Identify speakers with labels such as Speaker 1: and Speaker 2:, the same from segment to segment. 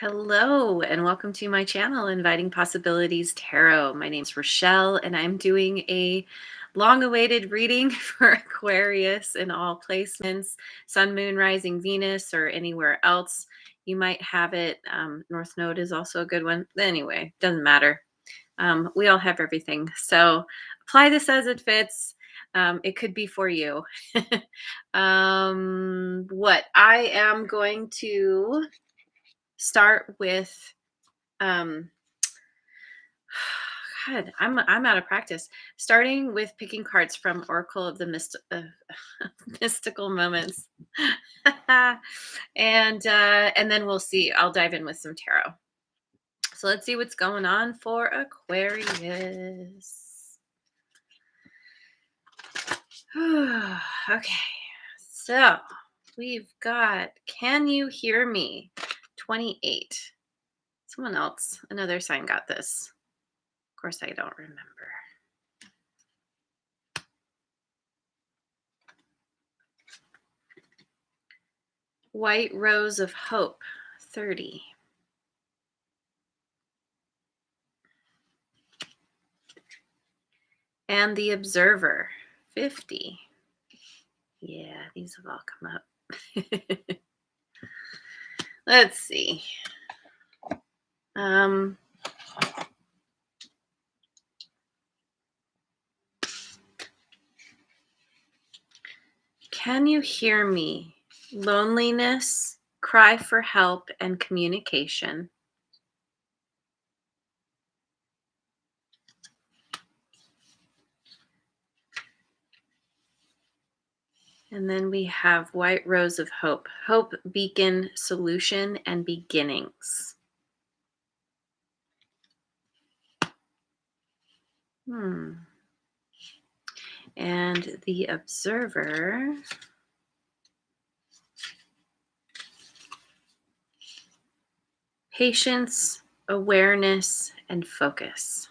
Speaker 1: Hello, and welcome to my channel, Inviting Possibilities Tarot. My name's Rochelle, and I'm doing a long-awaited reading for Aquarius in all placements, Sun, Moon, Rising, Venus, or anywhere else you might have it. North Node is also a good one. Anyway, doesn't matter. We all have everything. So apply this as it fits. It could be for you. What I am going to start with God, I'm out of practice. Starting with picking cards from Oracle of the Mystical Moments, and then we'll see. I'll dive in with some tarot. So let's see what's going on for Aquarius. Okay, so we've got "Can you hear me?" 28. Someone else, another sign got this. Of course, I don't remember. White Rose of Hope, 30. And the Observer, 50. Yeah, these have all come up. Let's see. Can you hear me? Loneliness, cry for help, and communication. And then we have White Rose of Hope, hope, beacon, solution, and beginnings. And the Observer, patience, awareness, and focus.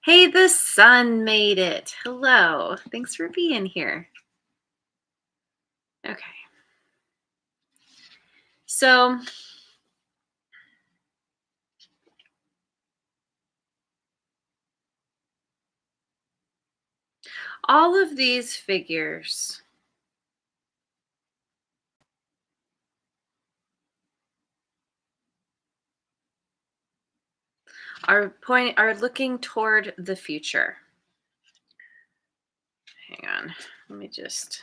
Speaker 1: Hey, the sun made it. Hello. Thanks for being here. Okay. So all of these figures are looking toward the future. Hang on. Let me just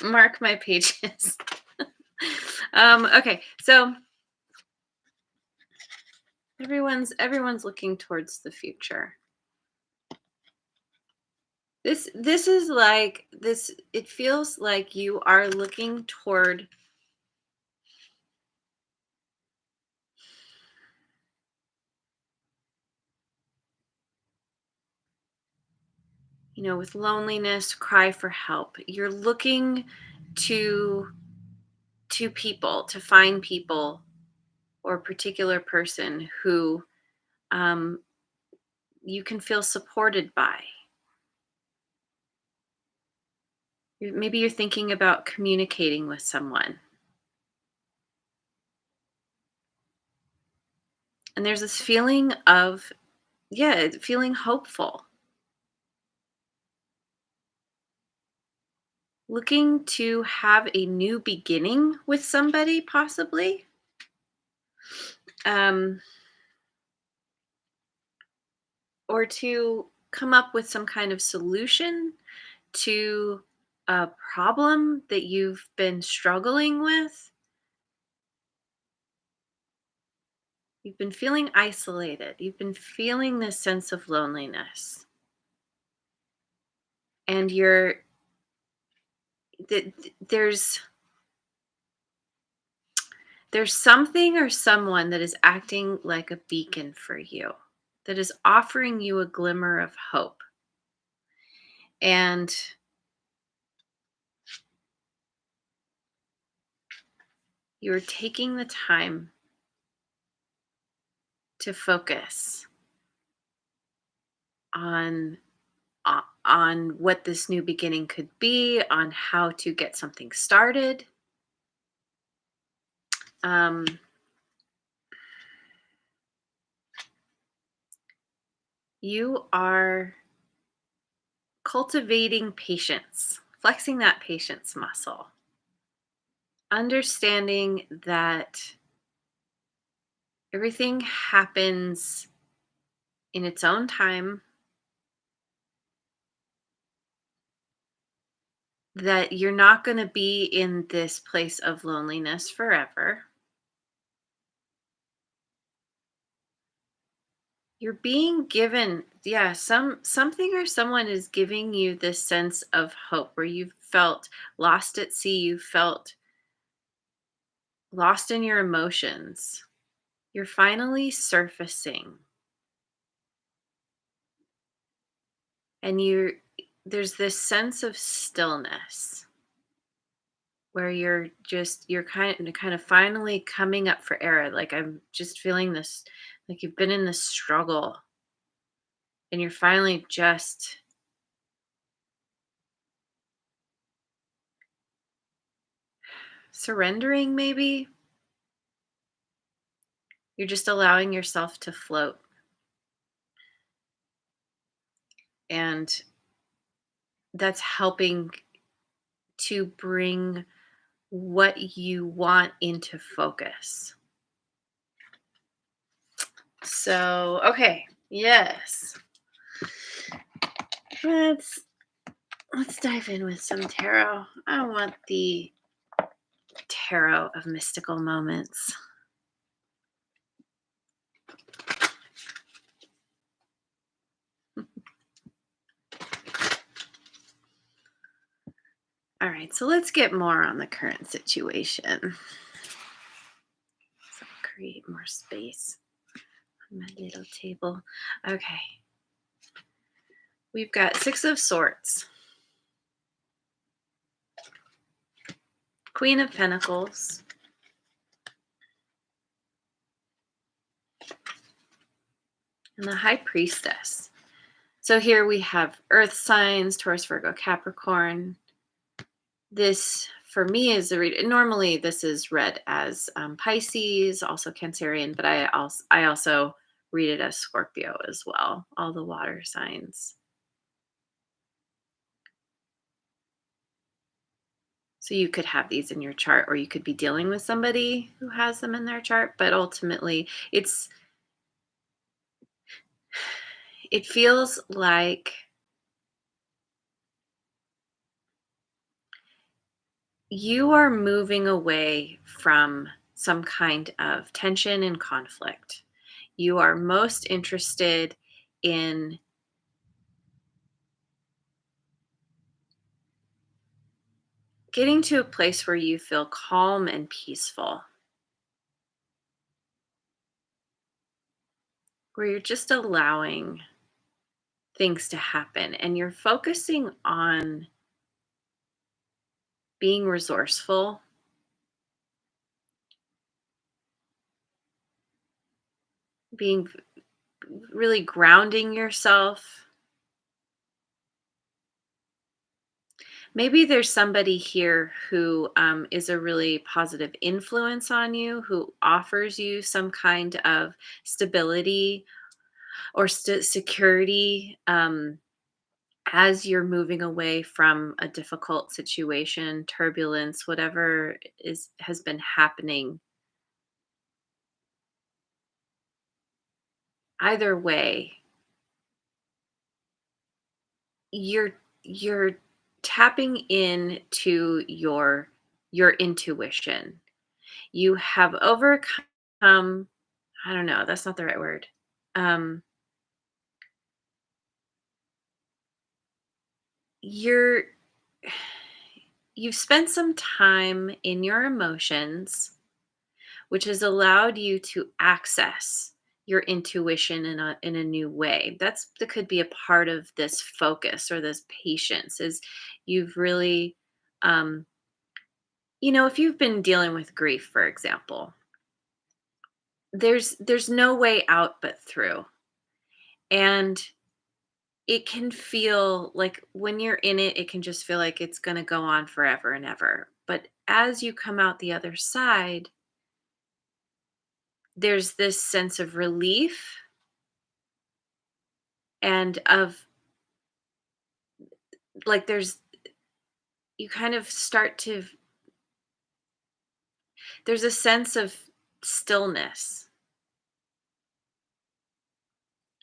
Speaker 1: mark my pages. Okay, so everyone's looking towards the future. This is like this. It feels like you are looking toward with loneliness, cry for help. You're looking to people, to find people or a particular person who you can feel supported by. Maybe you're thinking about communicating with someone. And there's this feeling of, feeling hopeful. Looking to have a new beginning with somebody, possibly. Or to come up with some kind of solution to a problem that you've been struggling with. You've been feeling isolated. You've been feeling this sense of loneliness. And there's something or someone that is acting like a beacon for you, that is offering you a glimmer of hope. And you're taking the time to focus on what this new beginning could be, on how to get something started. You are cultivating patience, flexing that patience muscle, understanding that everything happens in its own time, that you're not going to be in this place of loneliness forever. You're being given, yeah, something or someone is giving you this sense of hope where you felt lost at sea, you felt lost in your emotions. You're finally surfacing, and there's this sense of stillness where you're kind of finally coming up for air. Like, I'm just feeling this, like you've been in this struggle and you're finally just surrendering. Maybe you're just allowing yourself to float, and that's helping to bring what you want into focus. So, okay, yes. Let's let's dive in with some tarot. I want the tarot of mystical moments. All right, so let's get more on the current situation. So create more space on my little table. Okay. We've got Six of Swords, Queen of Pentacles, and the High Priestess. So here we have Earth signs, Taurus, Virgo, Capricorn. This, for me, is the read. Normally, this is read as Pisces, also Cancerian, but I also read it as Scorpio as well. All the water signs. So you could have these in your chart, or you could be dealing with somebody who has them in their chart. But ultimately, it feels like you are moving away from some kind of tension and conflict. You are most interested in getting to a place where you feel calm and peaceful, where you're just allowing things to happen and you're focusing on being resourceful, being really grounding yourself. Maybe there's somebody here who is a really positive influence on you, who offers you some kind of stability or security, as you're moving away from a difficult situation, turbulence, whatever has been happening. Either way, you're tapping into your intuition. You have overcome, I don't know, that's not the right word. Um you're you've spent some time in your emotions, which has allowed you to access your intuition in a new way. That could be a part of this focus or this patience, is you've really, um if you've been dealing with grief, for example, there's no way out but through. And it can feel like when you're in it, it can just feel like it's going to go on forever and ever. But as you come out the other side, there's this sense of relief and of like you kind of start to there's a sense of stillness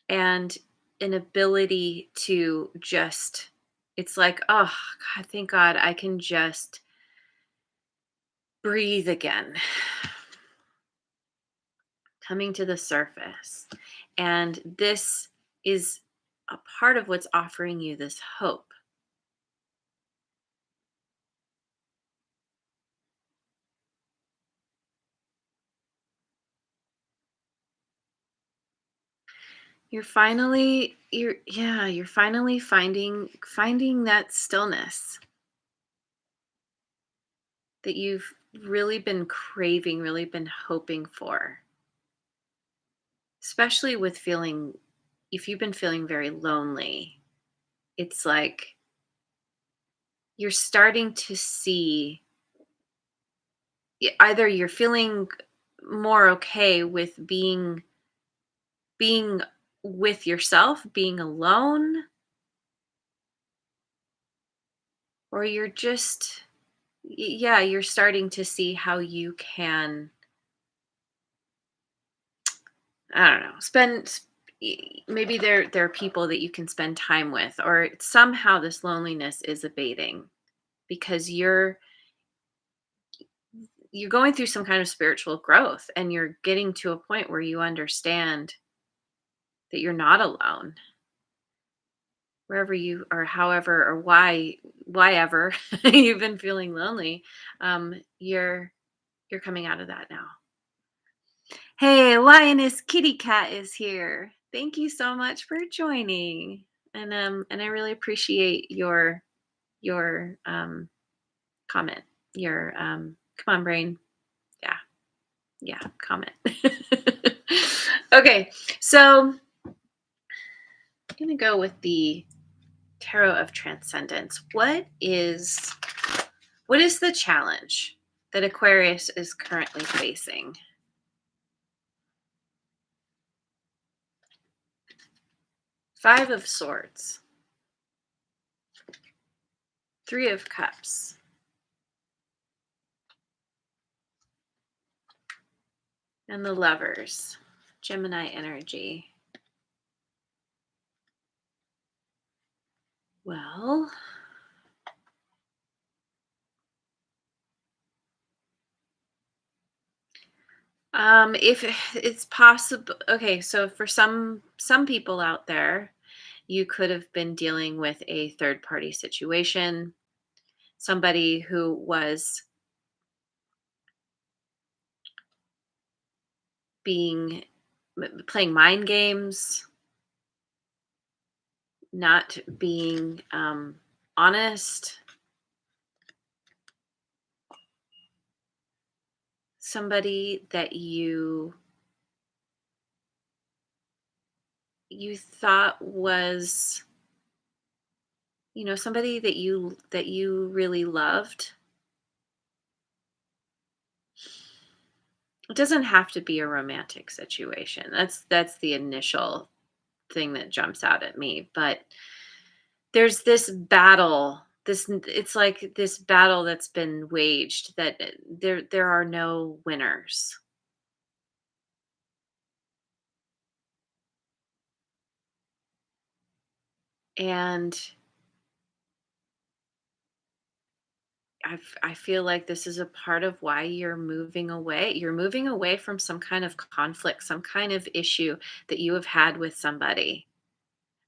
Speaker 1: and an ability to just it's like, oh God, thank God I can just breathe again, coming to the surface. And this is a part of what's offering you this hope. You're finally finding that stillness that you've really been craving, really been hoping for. Especially with feeling if you've been feeling very lonely, it's like you're starting to see either you're feeling more okay with being with yourself, being alone, or you're just yeah, you're starting to see how you can I don't know, maybe there are people that you can spend time with, or somehow this loneliness is abating because you're going through some kind of spiritual growth and you're getting to a point where you understand that you're not alone wherever you or however or why ever you've been feeling lonely. You're coming out of that now. Hey, lioness kitty cat is here. Thank you so much for joining, and I really appreciate your comment. Your come on brain, yeah, yeah, comment. Okay, so I'm gonna go with the Tarot of Transcendence. What is the challenge that Aquarius is currently facing? Five of Swords, Three of Cups, and the Lovers, Gemini energy. Well, if it's possible, okay, so for some people out there, you could have been dealing with a third party situation, somebody who was being playing mind games, not being honest, somebody that you thought was somebody that you really loved. It doesn't have to be a romantic situation. That's the initial thing that jumps out at me, but there's this battle, it's like this battle that's been waged that there are no winners. And I feel like this is a part of why you're moving away. You're moving away from some kind of conflict, some kind of issue that you have had with somebody.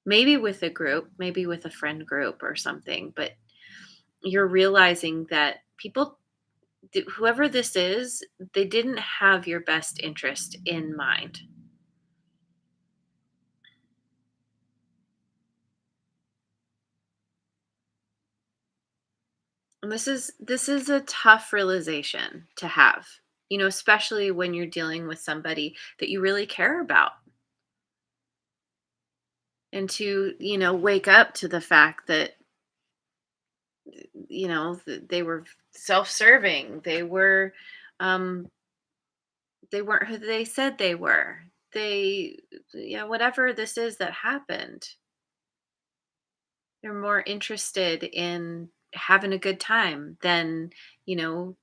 Speaker 1: Maybe with a group, maybe with a friend group or something, but you're realizing that whoever this is, they didn't have your best interest in mind. And this is a tough realization to have, especially when you're dealing with somebody that you really care about. And to, wake up to the fact that, they were self-serving. Um they weren't who they said they were. Whatever this is that happened. They're more interested in having a good time than, you know,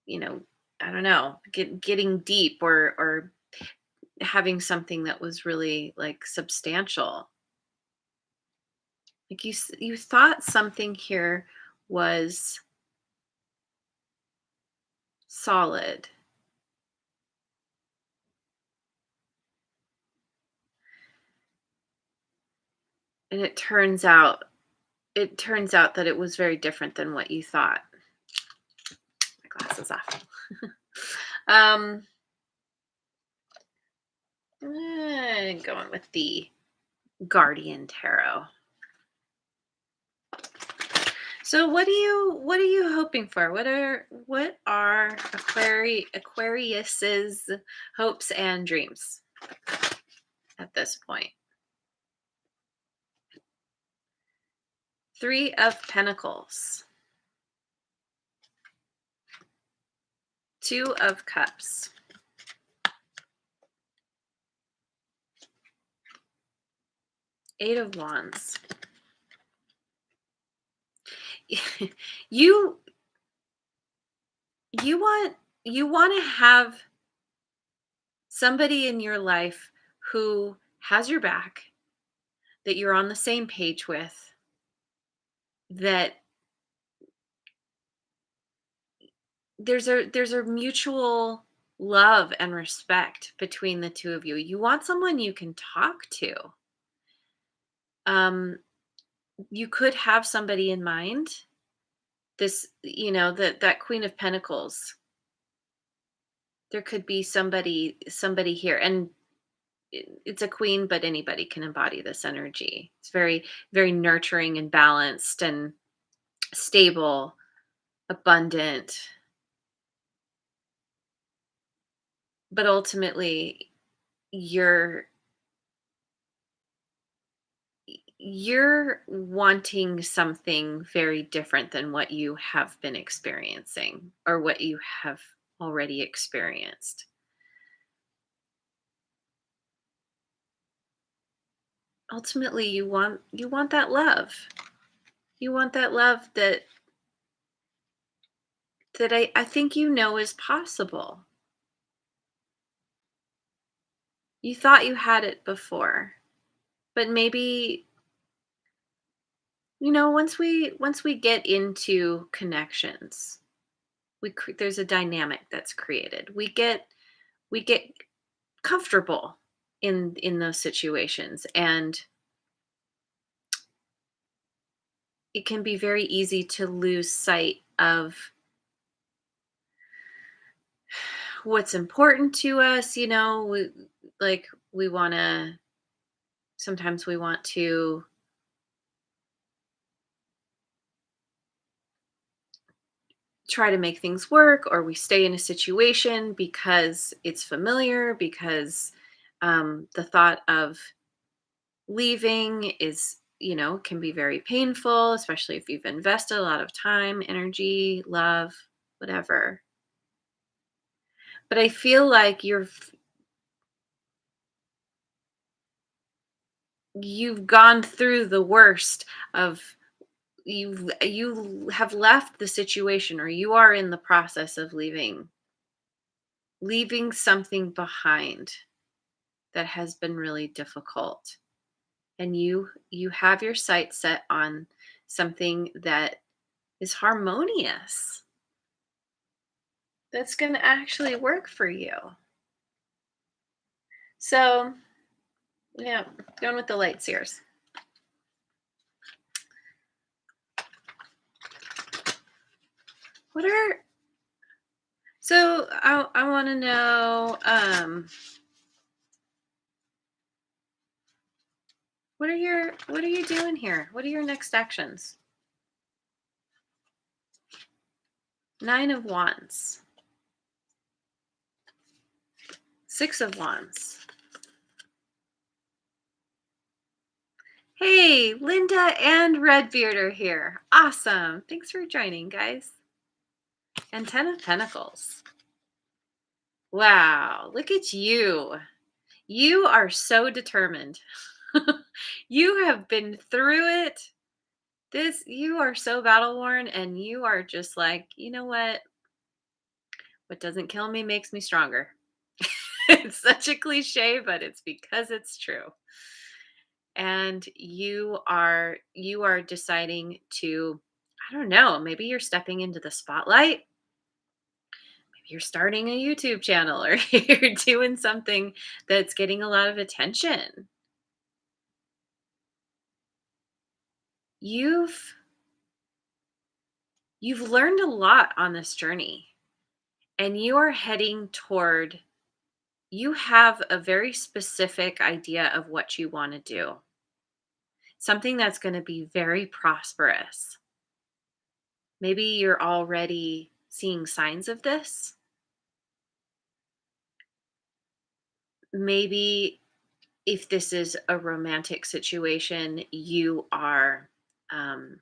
Speaker 1: you know, I don't know, getting deep or having something that was really like substantial. Like you thought something here was solid, and it turns out that it was very different than what you thought. My glasses off. um Going with the Guardian Tarot. So what are you hoping for? What are Aquarius's hopes and dreams at this point? Three of Pentacles, Two of Cups, Eight of Wands. you you want you want to have somebody in your life who has your back, that you're on the same page with, that there's a mutual love and respect between the two of you. You want someone you can talk to. Um, you could have somebody in mind. This, that Queen of Pentacles. There could be somebody here, and it's a queen, but anybody can embody this energy. It's very, very nurturing and balanced and stable, abundant, but ultimately you're you're wanting something very different than what you have been experiencing or what you have already experienced. Ultimately, you want that love. You want that love that I think is possible. You thought you had it before, but maybe, once we get into connections, there's a dynamic that's created. We get comfortable in those situations, and it can be very easy to lose sight of what's important to us. We want to sometimes we want to try to make things work, or we stay in a situation because it's familiar, because the thought of leaving can be very painful, especially if you've invested a lot of time, energy, love, whatever. But I feel like you've gone through the worst of you have left the situation, or you are in the process of leaving something behind that has been really difficult, and you have your sight set on something that is harmonious, that's going to actually work for you. So, yeah, going with the light seers. What are so I want to know, what are you doing here? What are your next actions? Nine of Wands, Six of Wands. Hey, Linda and Redbeard are here. Awesome. Thanks for joining, guys. And Ten of Pentacles. Wow, look at you. You are so determined. You have been through it. You are so battle worn, and you are just like, you know what? What doesn't kill me makes me stronger. It's such a cliche, but it's because it's true. And you are deciding to, I don't know, maybe you're stepping into the spotlight. Maybe you're starting a YouTube channel, or you're doing something that's getting a lot of attention. You've you've learned a lot on this journey, and you are heading toward, you have a very specific idea of what you want to do. Something that's going to be very prosperous. Maybe you're already seeing signs of this. Maybe if this is a romantic situation, you are, um,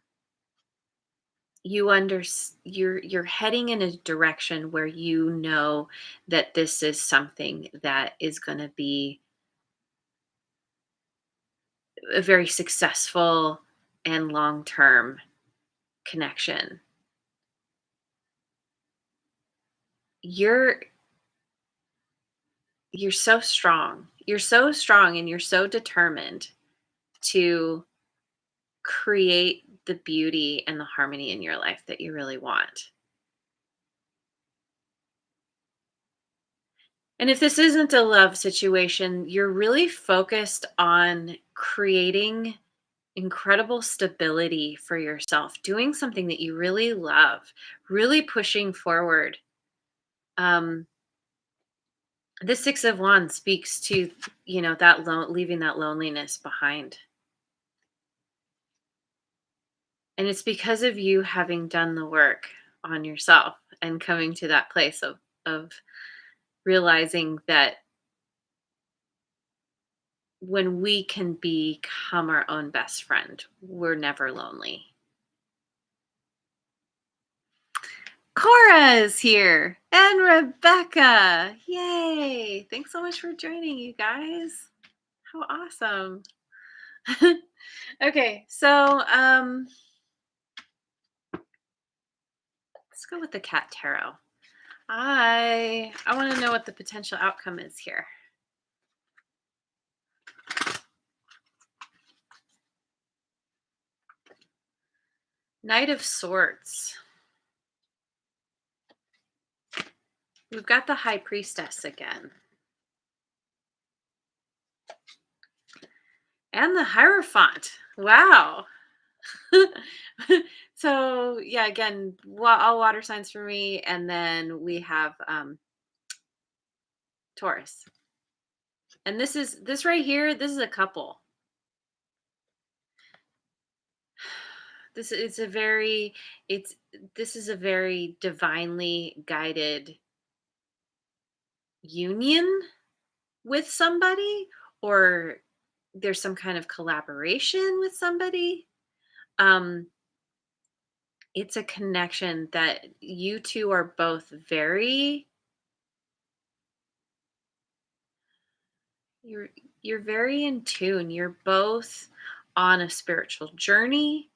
Speaker 1: you're heading in a direction where you know that this is something that is going to be a very successful and long-term connection. You're you're so strong. You're so strong, and you're so determined to create the beauty and the harmony in your life that you really want. And if this isn't a love situation, you're really focused on creating incredible stability for yourself, doing something that you really love, really pushing forward. Um, the Six of Wands speaks to, that leaving that loneliness behind. And it's because of you having done the work on yourself and coming to that place of realizing that when we can become our own best friend, we're never lonely. Cora is here and Rebecca. Yay. Thanks so much for joining, you guys. How awesome. Okay, so let's go with the cat tarot. I want to know what the potential outcome is here. Knight of Swords. We've got the High Priestess again. And the Hierophant. Wow. So yeah, again, all water signs for me. And then we have Taurus. And this right here, this is a couple. This is a very, this is a very divinely guided union with somebody, or there's some kind of collaboration with somebody. It's a connection that you two are both you're you're very in tune. You're both on a spiritual journey.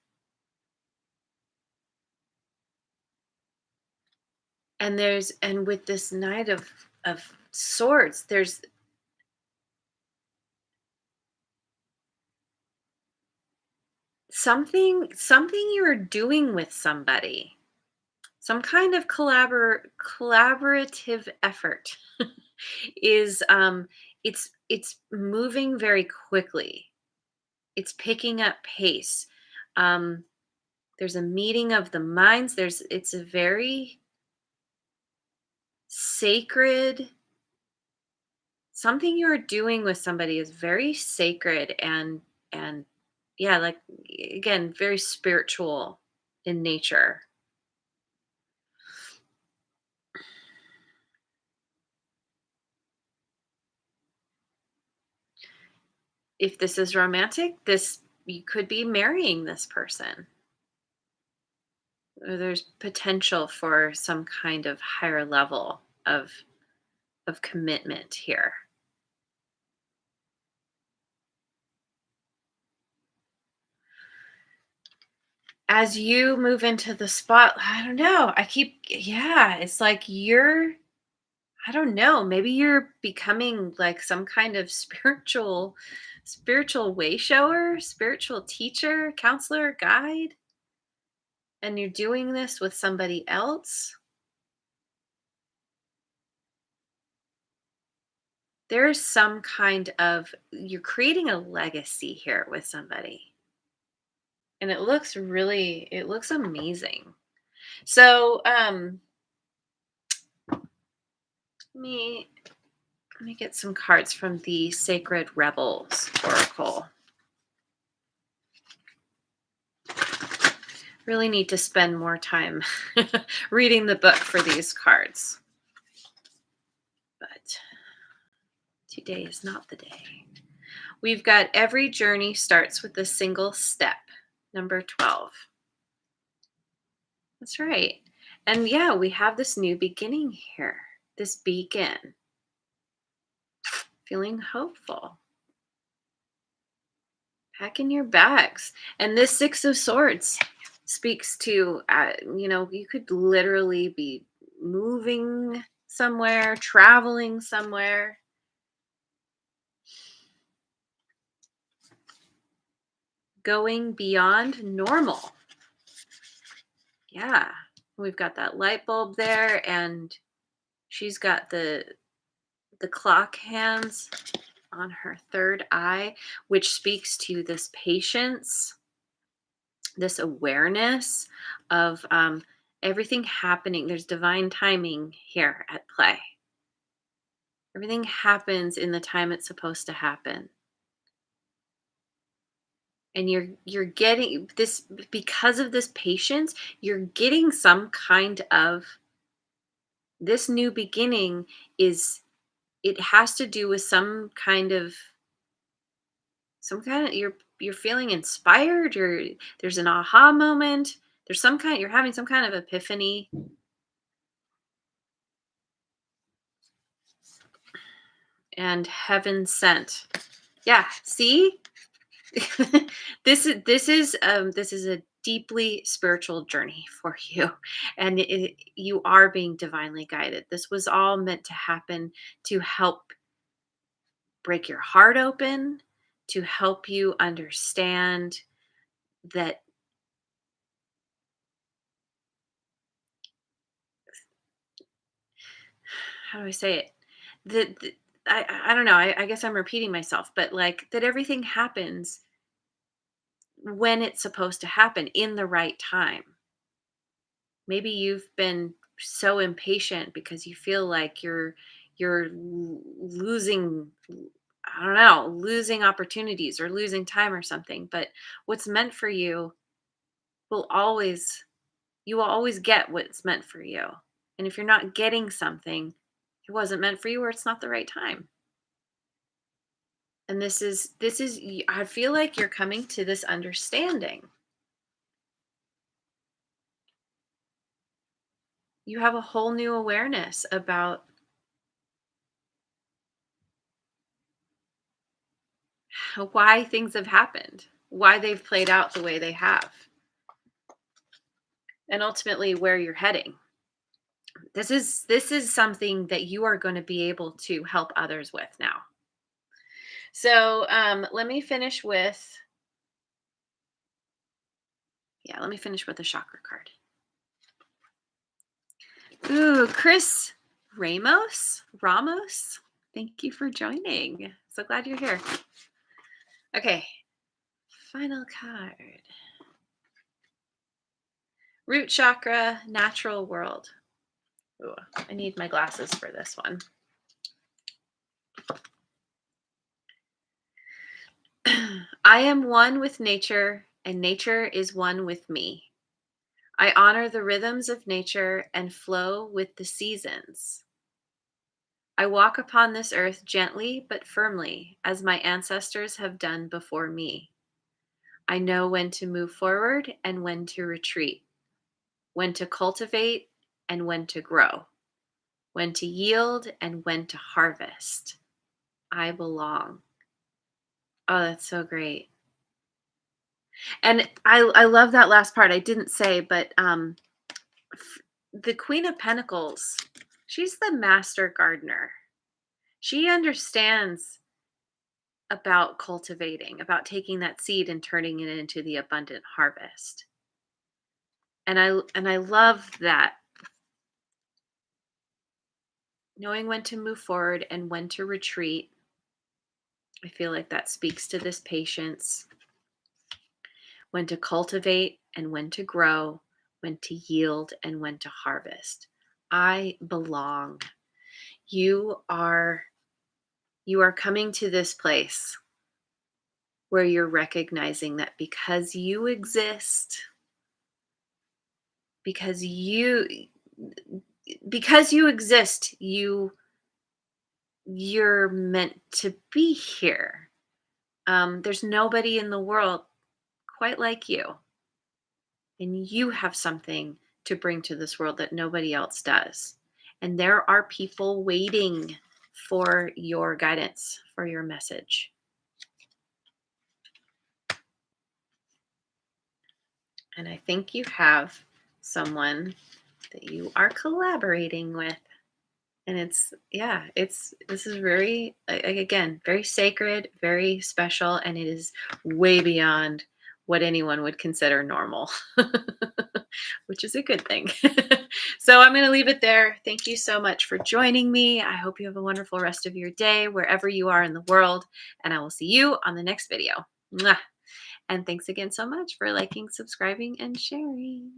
Speaker 1: And with this Knight of Swords, there's something you're doing with somebody, some kind of collaborative effort is it's moving very quickly. It's picking up pace. um there's a meeting of the minds. It's a very sacred, something you're doing with somebody is very sacred, and yeah, like, again, very spiritual in nature. If this is romantic, this you could be marrying this person, or there's potential for some kind of higher level of commitment here. as you move into the spot, I don't know. Yeah, it's like I don't know, maybe you're becoming like some kind of spiritual way shower, spiritual teacher, counselor, guide, and you're doing this with somebody else. There's some kind of you're creating a legacy here with somebody. And it looks amazing. So, let me let me get some cards from the Sacred Rebels Oracle. Really need to spend more time reading the book for these cards. But today is not the day. We've got every journey starts with a single step. Number 12. That's right. And yeah, we have this new beginning here. This beacon. Feeling hopeful. Pack in your bags. And this Six of Swords speaks to, you could literally be moving somewhere, traveling somewhere. Going beyond normal. Yeah. We've got that light bulb there, and she's got the clock hands on her third eye, which speaks to this patience, this awareness of everything happening. There's divine timing here at play. Everything happens in the time it's supposed to happen. And you're getting this because of this patience, you're getting some kind of this new beginning is it has to do with some kind of you're feeling inspired, there's an aha moment, you're having some kind of epiphany. And heaven sent. Yeah, see? This is a deeply spiritual journey for you, and you are being divinely guided. This was all meant to happen to help break your heart open, to help you understand that, how do I say it? That I don't know. I guess I'm repeating myself, but like that everything happens when it's supposed to happen in the right time. Maybe you've been so impatient because you feel like losing, I don't know, losing opportunities or losing time or something. But what's meant for you will always you will always get what's meant for you. And if you're not getting something, it wasn't meant for you or it's not the right time. And this is I feel like you're coming to this understanding. You have a whole new awareness about why things have happened, why they've played out the way they have, and ultimately where you're heading. This is something that you are going to be able to help others with now. So let me finish with let me finish with a chakra card. Ooh, Chris Ramos. Thank you for joining. So glad you're here. Okay, final card. Root chakra, natural world. Ooh, I need my glasses for this one. I am one with nature, and nature is one with me. I honor the rhythms of nature and flow with the seasons. I walk upon this earth gently but firmly, as my ancestors have done before me. I know when to move forward and when to retreat, when to cultivate and when to grow, when to yield and when to harvest. I belong. Oh, that's so great. And I love that last part. I didn't say, but the Queen of Pentacles, she's the master gardener. She understands about cultivating, about taking that seed and turning it into the abundant harvest. And I love that, knowing when to move forward and when to retreat. I feel like that speaks to this patience, when to cultivate and when to grow, when to yield and when to harvest. I belong. You are you are coming to this place where you're recognizing that because you because you exist, you're meant to be here. There's nobody in the world quite like you, and you have something to bring to this world that nobody else does. And there are people waiting for your guidance, for your message. And I think you have someone that you are collaborating with. And this is very, again, very sacred, very special, and it is way beyond what anyone would consider normal, which is a good thing. So I'm going to leave it there. Thank you so much for joining me. I hope you have a wonderful rest of your day, wherever you are in the world, and I will see you on the next video. Mwah. And thanks again so much for liking, subscribing, and sharing.